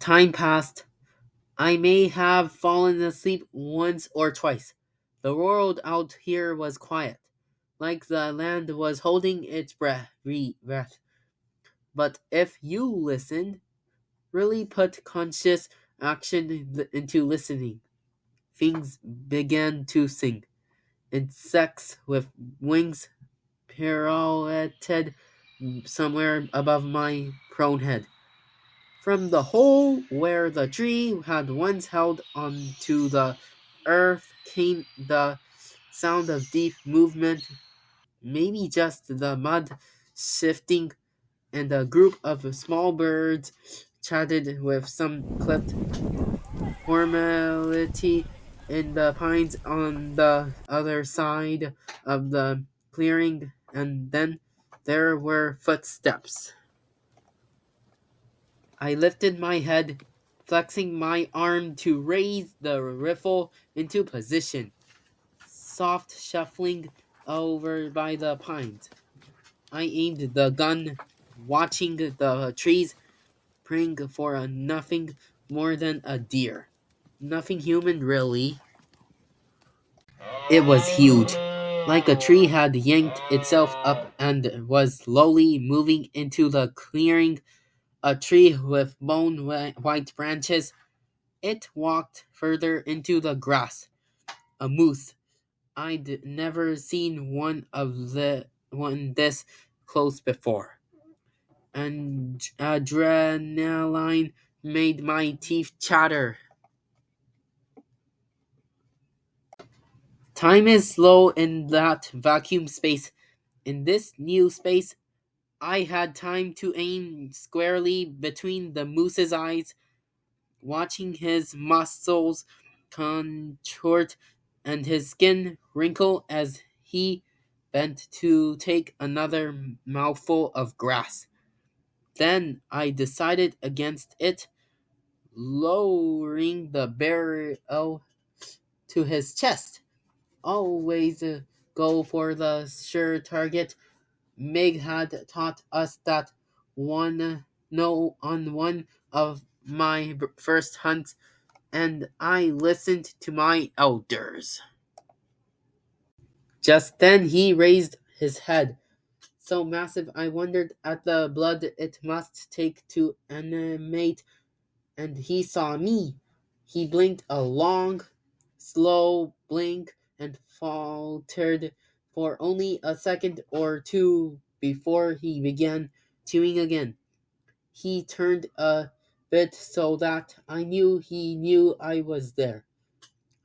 Time passed. I may have fallen asleep once or twice. The world out here was quiet, like the land was holding its breath. But if you listened, really put conscious action into listening, things began to sing. Insects with wings pirouetted somewhere above my prone head. From the hole where the tree had once held onto the earth came the sound of deep movement, maybe just the mud shifting, and a group of small birds chatted with some clipped formality in the pines on the other side of the clearing, and then there were footsteps. I lifted my head, flexing my arm to raise the rifle into position. Soft shuffling over by the pines. I aimed the gun, watching the trees, praying for a nothing more than a deer. Nothing human, really. It was huge, like a tree had yanked itself up and was slowly moving into the clearing. A tree with white branches. It walked further into the grass. A moose. I'd never seen one this close before. And adrenaline made my teeth chatter. Time is slow in that vacuum space. In this new space, I had time to aim squarely between the moose's eyes, watching his muscles contort and his skin wrinkle as he bent to take another mouthful of grass. Then I decided against it, lowering the barrel to his chest. Always go for the sure target. Meg had taught us that one no on one of my first hunts, and I listened to my elders. Just then he raised his head, so massive I wondered at the blood it must take to animate, and he saw me. He blinked a long, slow blink and faltered for only a second or two before he began chewing again. He turned a bit so that I knew he knew I was there.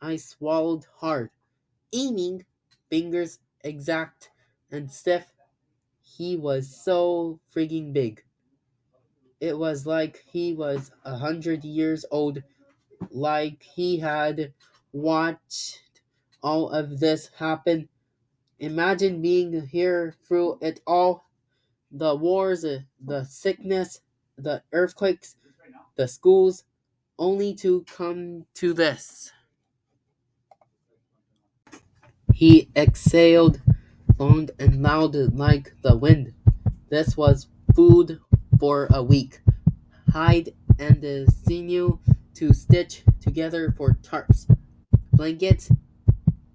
I swallowed hard, aiming, fingers exact and stiff. He was so frigging big. It was like he was 100 years old, like he had watched all of this happen. Imagine being here through it all, the wars, the sickness, the earthquakes, the schools, only to come to this. He exhaled long and loud like the wind. This was food for a week. Hide and sinew to stitch together for tarps, blankets,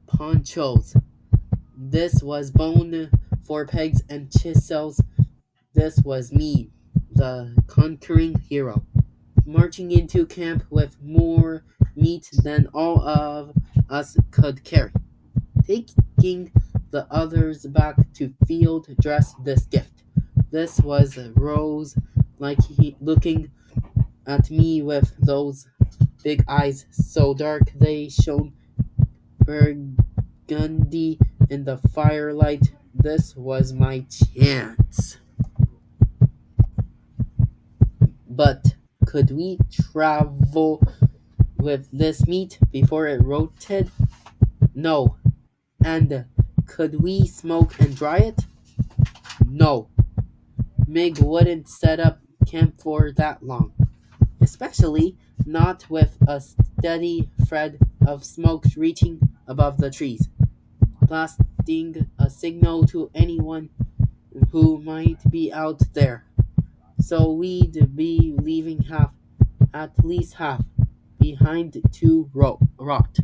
ponchos. This was bone for pegs and chisels. This was me, the conquering hero, marching into camp with more meat than all of us could carry, taking the others back to field dress this gift. This was Rose, like he looking at me with those big eyes so dark they shone burgundy in the firelight. This was my chance. But could we travel with this meat before it rotted? No. And could we smoke and dry it? No. Mig wouldn't set up camp for that long, especially not with a steady thread of smoke reaching above the trees, blasting a signal to anyone who might be out there. So we'd be leaving half at least half, behind two rot.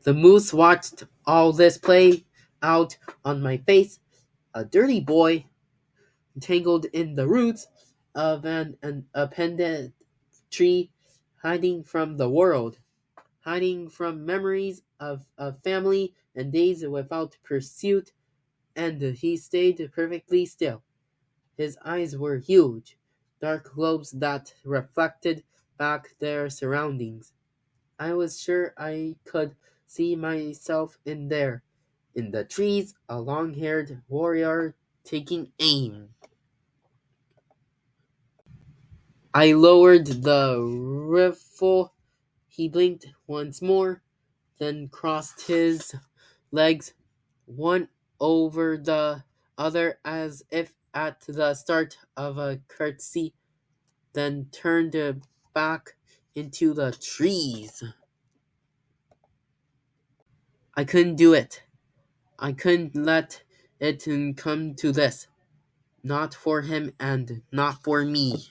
The moose watched all this play out on my face, a dirty boy, tangled in the roots of an appended tree, hiding from the world, hiding from memories of family and days without pursuit, and he stayed perfectly still. His eyes were huge, dark globes that reflected back their surroundings. I was sure I could see myself in there, in the trees, a long haired warrior taking aim. I lowered the rifle. He blinked once more, then crossed his legs, one over the other as if at the start of a curtsy, then turned back into the trees. I couldn't do it. I couldn't let it come to this. Not for him and not for me.